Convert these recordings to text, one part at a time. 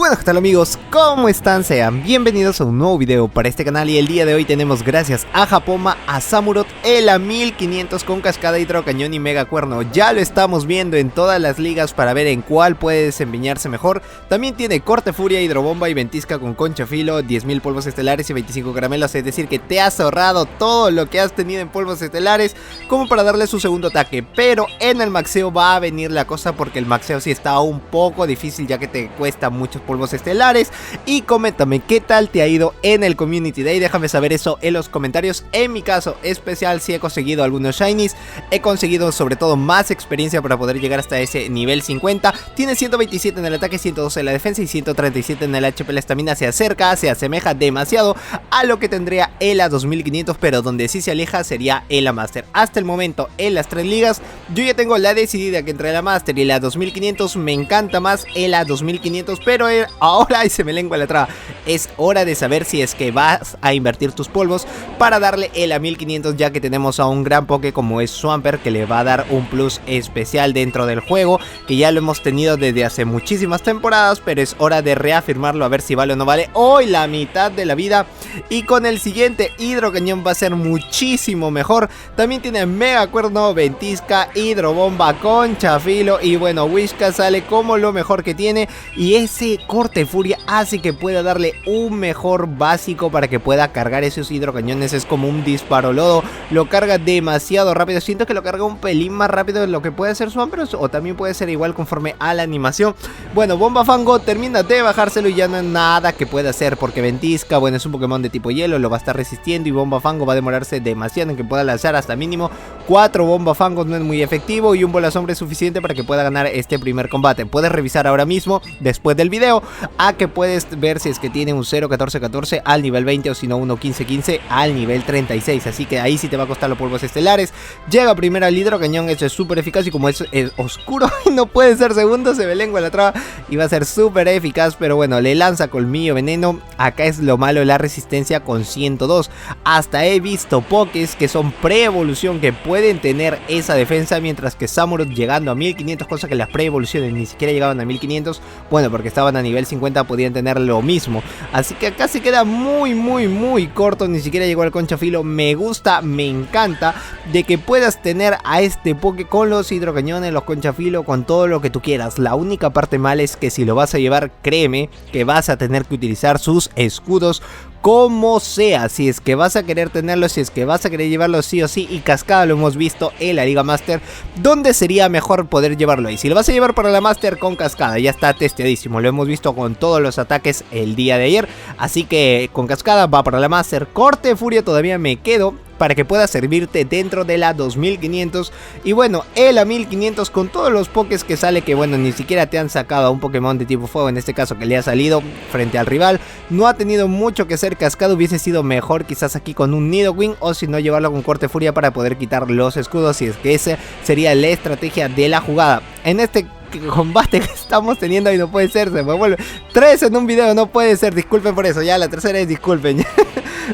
Buenas, ¿qué tal amigos? ¿Cómo están? Sean bienvenidos a un nuevo video para este canal. Y el día de hoy tenemos, gracias a Japoma, a Samurott, el A1500 con cascada, hidrocañón y mega cuerno. Ya lo estamos viendo en todas las ligas para ver en cuál puede desempeñarse mejor. También tiene corte furia, hidrobomba y ventisca con concha filo, 10.000 polvos estelares y 25 caramelos. Es decir que te has ahorrado todo lo que has tenido en polvos estelares como para darle su segundo ataque. Pero en el maxeo va a venir la cosa, porque el maxeo sí está un poco difícil, ya que te cuesta muchos polvos estelares. Y coméntame qué tal te ha ido en el Community Day, déjame saber eso en los comentarios. En mi caso especial sí he conseguido algunos shinies, he conseguido sobre todo más experiencia para poder llegar hasta ese nivel 50. Tiene 127 en el ataque, 112 en la defensa y 137 en el HP. La estamina se asemeja demasiado a lo que tendría el A2500, pero donde sí se aleja sería el A-Master. Hasta el momento en las tres ligas yo ya tengo la decidida que entre el A-Master y el A2500 me encanta más el A2500, pero ahora se me lengua la traba. Es hora de saber si es que vas a invertir tus polvos para darle el A1500, ya que tenemos a un gran poke como es Swampert, que le va a dar un plus especial dentro del juego, que ya lo hemos tenido desde hace muchísimas temporadas, pero es hora de reafirmarlo, a ver si vale o no vale. Hoy la mitad de la vida, y con el siguiente hidrocañón va a ser muchísimo mejor. También tiene mega cuerno, ventisca, hidrobomba, concha filo, y bueno, Whisca sale como lo mejor que tiene. Y ese corte furia hace que pueda darle un mejor básico para que pueda cargar esos hidrocañones. Es como un disparo lodo, lo carga demasiado rápido. Siento que lo carga un pelín más rápido de lo que puede ser Swampert, o también puede ser igual conforme a la animación. Bueno, Bomba Fango termina de bajárselo y ya no hay nada que pueda hacer, porque ventisca, bueno, es un Pokémon de tipo hielo, lo va a estar resistiendo, y Bomba Fango va a demorarse demasiado en que pueda lanzar hasta mínimo 4 Bomba Fangos. No es muy efectivo, y un Bola Sombra es suficiente para que pueda ganar este primer combate. Puedes revisar ahora mismo, después del video, a que puedes ver si es que tiene un 0-14-14 al nivel 20, o si no uno 15-15 al nivel 36, así que ahí sí te va a costar los polvos estelares. Llega primero al hidrocañón, eso es súper eficaz, y como es oscuro y no puede ser segundo, se me lengua la traba y va a ser súper eficaz. Pero bueno, le lanza colmillo veneno. Acá es lo malo, la resistencia con 102. Hasta he visto pokés que son pre-evolución que pueden tener esa defensa, mientras que Samurott llegando a 1500, cosa que las pre-evoluciones ni siquiera llegaban a 1500, bueno, porque estaban a nivel 50 podían tener lo mismo. Así que acá se queda muy corto, ni siquiera llegó al concha filo. Me gusta, me encanta de que puedas tener a este poke con los hidrocañones, los concha filo, con todo lo que tú quieras. La única parte mala es que si lo vas a llevar, créeme que vas a tener que utilizar sus escudos como sea, si es que vas a querer tenerlo, si es que vas a querer llevarlo sí o sí. Y cascada lo hemos visto en la Liga Master, donde sería mejor poder llevarlo ahí. Si lo vas a llevar para la Master con cascada, ya está testeadísimo, lo hemos visto con todos los ataques el día de ayer, así que con cascada va para la Master. Corte furia todavía me quedo para que pueda servirte dentro de la 2500. Y bueno, el A1500 con todos los pokés que sale, que bueno, ni siquiera te han sacado a un Pokémon de tipo fuego, en este caso que le ha salido frente al rival. No ha tenido mucho que ser cascado, hubiese sido mejor quizás aquí con un Nidoqueen, o si no llevarlo con corte furia para poder quitar los escudos, si es que esa sería la estrategia de la jugada. En este combate que estamos teniendo, y no puede ser, se me vuelve 3 en un video, no puede ser, disculpen por eso, ya la tercera es disculpen.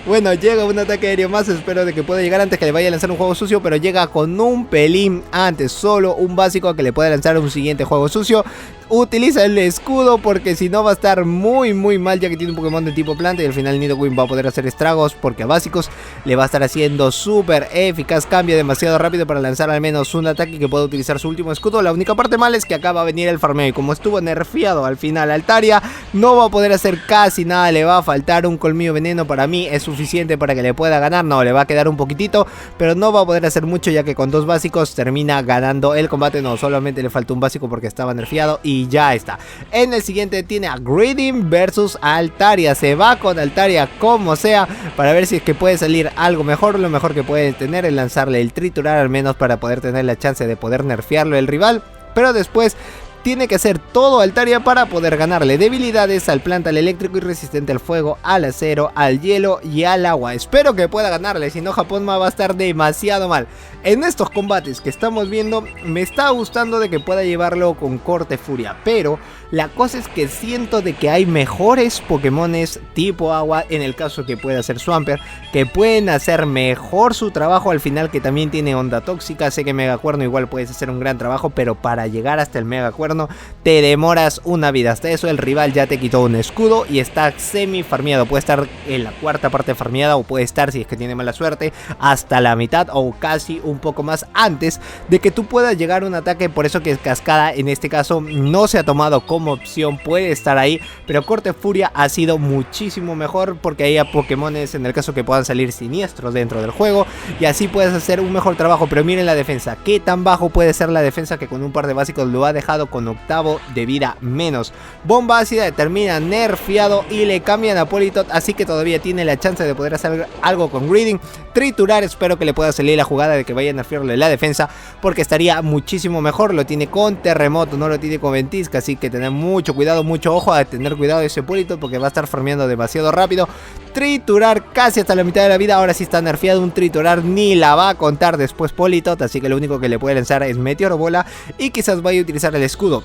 Bueno, llega un ataque aéreo más, espero de que pueda llegar antes que le vaya a lanzar un juego sucio, pero llega con un pelín antes, solo un básico a que le pueda lanzar un siguiente juego sucio. Utiliza el escudo porque si no va a estar muy mal, ya que tiene un Pokémon de tipo planta, y al final Nidoqueen va a poder hacer estragos, porque a básicos le va a estar haciendo súper eficaz. Cambia demasiado rápido para lanzar al menos un ataque que pueda utilizar su último escudo. La única parte mala es que acá va a venir el farmeo, y como estuvo nerfeado al final Altaria, no va a poder hacer casi nada. Le va a faltar un colmillo veneno, para mí es suficiente para que le pueda ganar. No, le va a quedar un poquitito, pero no va a poder hacer mucho, ya que con 2 básicos termina ganando el combate. No, solamente le faltó un básico porque estaba nerfeado y ya está. En el siguiente tiene a Greeding versus Altaria. Se va con Altaria como sea, para ver si es que puede salir algo mejor. Lo mejor que puede tener es lanzarle el triturar, al menos para poder tener la chance de poder nerfearlo el rival, pero después tiene que hacer todo Altaria para poder ganarle. Debilidades al planta, al eléctrico, y resistente al fuego, al acero, al hielo y al agua. Espero que pueda ganarle, si no Japoma va a estar demasiado mal. En estos combates que estamos viendo, me está gustando de que pueda llevarlo con corte furia, pero La cosa es que siento de que hay mejores Pokémones tipo agua, en el caso que pueda ser Swampert, que pueden hacer mejor su trabajo al final, que también tiene onda tóxica. Sé que Mega Cuerno igual puedes hacer un gran trabajo, pero para llegar hasta el Mega Cuerno te demoras una vida. Hasta eso el rival ya te quitó un escudo y está semi farmeado. Puede estar en la cuarta parte farmeada, o puede estar, si es que tiene mala suerte, hasta la mitad o casi un poco más antes de que tú puedas llegar a un ataque. Por eso que Cascada en este caso no se ha tomado como opción, puede estar ahí, pero Corte Furia ha sido muchísimo mejor, porque hay Pokémones en el caso que puedan salir siniestros dentro del juego y así puedes hacer un mejor trabajo. Pero miren la defensa, qué tan bajo puede ser la defensa, que con un par de básicos lo ha dejado con octavo de vida menos. Bomba ácida termina nerfeado y le cambian a Politoed, así que todavía tiene la chance de poder hacer algo con Greeding. Triturar, espero que le pueda salir la jugada de que vaya a nerfearle la defensa, porque estaría muchísimo mejor. Lo tiene con terremoto, no lo tiene con ventisca, así que tener mucho cuidado, mucho ojo a tener cuidado de ese Politoed, porque va a estar farmeando demasiado rápido. Triturar casi hasta la mitad de la vida, ahora sí está nerfeado. Un triturar ni la va a contar después Politoed, así que lo único que le puede lanzar es Meteoro Bola y quizás vaya a utilizar el escudo,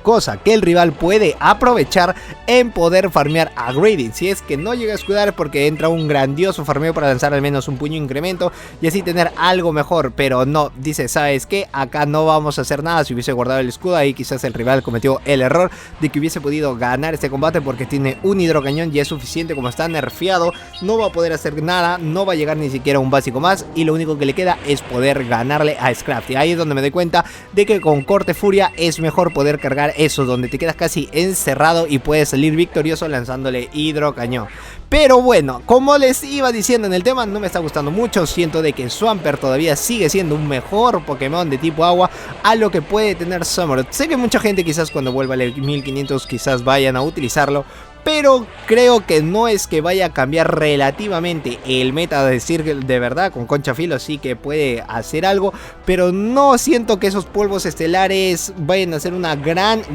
cosa que el rival puede aprovechar en poder farmear a Greeding. Si es que no llega a escudar, porque entra un grandioso farmeo para lanzar al menos un puño incremento y así tener algo mejor. Pero no, dice, ¿sabes qué? Acá no vamos a hacer nada. Si hubiese guardado el escudo ahí, quizás el rival cometió el error de que hubiese podido ganar este combate, porque tiene un hidrocañón y es suficiente. Como está nerfeado, no va a poder hacer nada, no va a llegar ni siquiera un básico más, y lo único que le queda es poder ganarle a Scrafty. Ahí es donde me doy cuenta de que con Corte Furia es mejor poder cargar eso, donde te quedas casi encerrado y puedes salir victorioso lanzándole hidrocañón. Pero bueno, como les iba diciendo en el tema, no me está gustando mucho. Siento de que Swampert todavía sigue siendo un mejor Pokémon de tipo agua a lo que puede tener Samurott. Sé que mucha gente quizás cuando vuelva al 1500 quizás vayan a utilizarlo, pero creo que no es que vaya a cambiar relativamente el meta de Circle. De verdad, con Concha Filo sí que puede hacer algo, pero no siento que esos polvos estelares vayan a ser una gran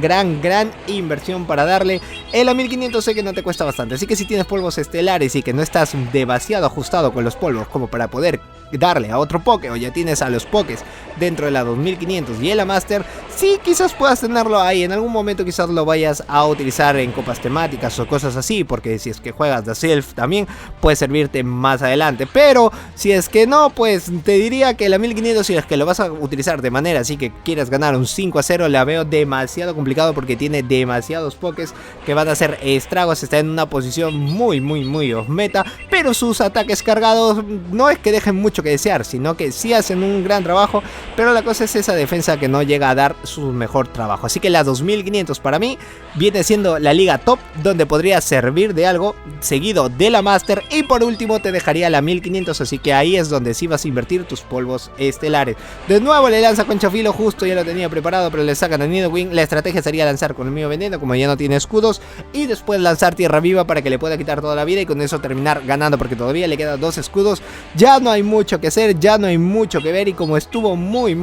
inversión para darle. El a 1500 sé que no te cuesta bastante, así que si tienes polvos estelares y que no estás demasiado ajustado con los polvos como para poder darle a otro Poké, o ya tienes a los Pokés dentro de la 2500 y el Master, sí, quizás puedas tenerlo ahí. En algún momento quizás lo vayas a utilizar en copas temáticas o cosas así, porque si es que juegas de Self también puede servirte más adelante. Pero si es que no, pues te diría que la 1500, si es que lo vas a utilizar de manera así que quieras ganar un 5-0, la veo demasiado complicado, porque tiene demasiados Pokés que van a hacer estragos. Está en una posición muy off meta, pero sus ataques cargados no es que dejen mucho que desear, sino que sí hacen un gran trabajo, pero la cosa es esa defensa que no llega a dar su mejor trabajo. Así que la 2500 para mí viene siendo la liga top, donde podría servir de algo, seguido de la Master, y por último te dejaría la 1500, así que ahí es donde sí vas a invertir tus polvos estelares. De nuevo le lanza Concha Filo, justo ya lo tenía preparado, pero le sacan a Nidoqueen. La estrategia sería lanzar con el mío veneno, como ya no tiene escudos, y después lanzar Tierra Viva para que le pueda quitar toda la vida y con eso terminar ganando, porque todavía le quedan 2 escudos. Ya no hay mucho que hacer, ya no hay mucho que ver, y como estuvo muy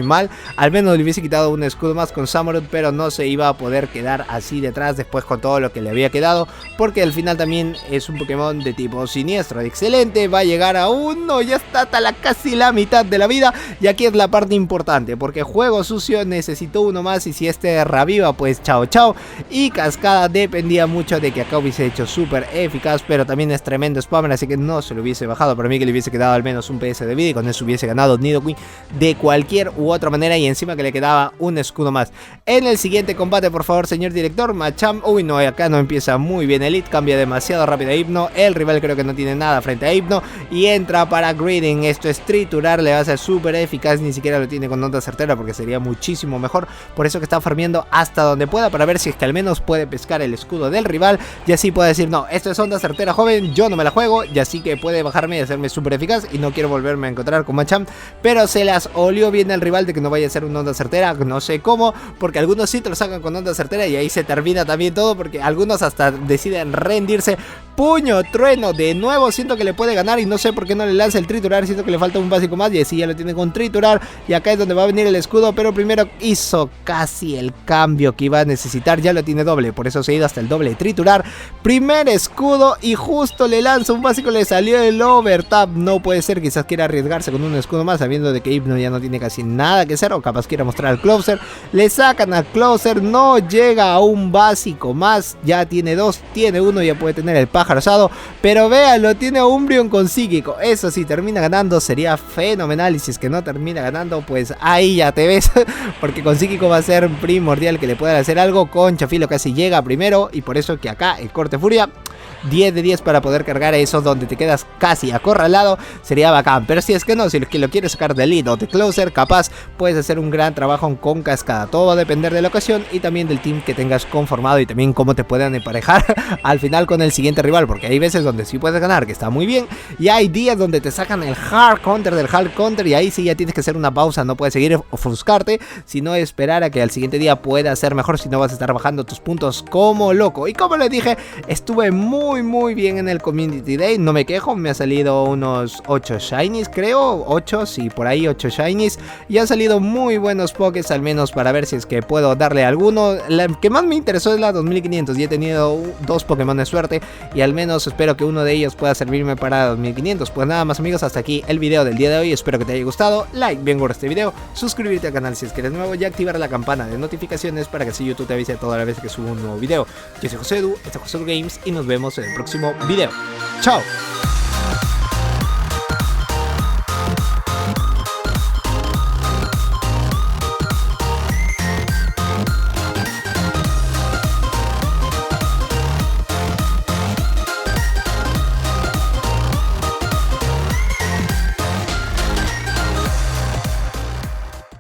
mal, al menos le hubiese quitado un escudo más con Samurott, pero no se iba a poder quedar así detrás después con todo lo que le había quedado, porque al final también es un Pokémon de tipo siniestro. Excelente, va a llegar a 1, ya está hasta casi la mitad de la vida, y aquí es la parte importante, porque juego sucio necesitó uno más, y si este reviva pues chao, y Cascada dependía mucho de que acá hubiese hecho súper eficaz, pero también es tremendo spammer, así que no se lo hubiese bajado. Para mí que le hubiese quedado al menos un PS de vida, y con eso hubiese ganado Nidoqueen de cualquier u otra manera, y encima que le quedaba un escudo más. En el siguiente combate, por favor, señor director, Machamp. Uy, no, acá no empieza muy bien el lead, cambia demasiado rápido a Hypno. El rival creo que no tiene nada frente a Hypno y entra para Greeding. Esto es triturar, le va a ser súper eficaz, ni siquiera lo tiene con onda certera, porque sería muchísimo mejor. Por eso que está farmeando hasta donde pueda, para ver si es que al menos puede pescar el escudo del rival, y así puede decir, no, esto es onda certera, joven, yo no me la juego, y así que puede bajarme y hacerme súper eficaz, y no quiero volverme a encontrar con Machamp. Pero se las olió bien el rival de que no vaya a ser una onda certera, no sé cómo, porque algunos sí te lo sacan con onda certera y ahí se termina también todo, porque algunos hasta deciden rendirse. Puño Trueno, de nuevo siento que le puede ganar y no sé por qué no le lanza el triturar, siento que le falta un básico más y así ya lo tiene con triturar y acá es donde va a venir el escudo, pero primero hizo casi el cambio que iba a necesitar, ya lo tiene doble, por eso se ha ido hasta el doble de triturar, primer escudo y justo le lanza un básico, le salió el overtap, no puede ser, quizás quiera arriesgarse con un escudo más sabiendo de que Hypno ya no tiene casi nada que hacer o capaz quiera mostrar al Closer, le sacan al Closer, no llega a un básico más, ya tiene dos, tiene uno, ya puede tener el pájaro asado, pero véanlo, tiene a Umbreon con psíquico, eso sí, termina ganando, sería fenomenal y si es que no termina ganando, pues ahí ya te ves, porque con psíquico va a ser primordial que le puedan hacer algo, con Chafilo casi llega primero y por eso que acá el corte furia 10 de 10 para poder cargar a esos donde te quedas casi acorralado, sería bacán, pero si es que no, si es que lo quieres sacar de lead o de closer, capaz puedes hacer un gran trabajo con cascada, todo va a depender de la ocasión y también del team que tengas conformado y también cómo te puedan emparejar al final con el siguiente rival, porque hay veces donde sí puedes ganar, que está muy bien, y hay días donde te sacan el hard counter del hard counter y ahí sí ya tienes que hacer una pausa, no puedes seguir ofuscarte, sino esperar a que al siguiente día pueda ser mejor, si no vas a estar bajando tus puntos como loco, y como les dije, estuve muy bien en el Community Day, no me quejo, me ha salido unos 8 shinies creo, 8, sí, por ahí 8 shinies, y han salido muy buenos pokés, al menos para ver si es que puedo darle alguno, la que más me interesó es la 2500, y he tenido 2 Pokémon de suerte, y al menos espero que uno de ellos pueda servirme para 2500, pues nada más amigos, hasta aquí el video del día de hoy, espero que te haya gustado, like bien por este video, suscribirte al canal si es que eres nuevo, y activar la campana de notificaciones para que así YouTube te avise toda la vez que subo un nuevo video. Yo soy Josedu, este es Josedu Games, y nos vemos en el próximo video. ¡Chao!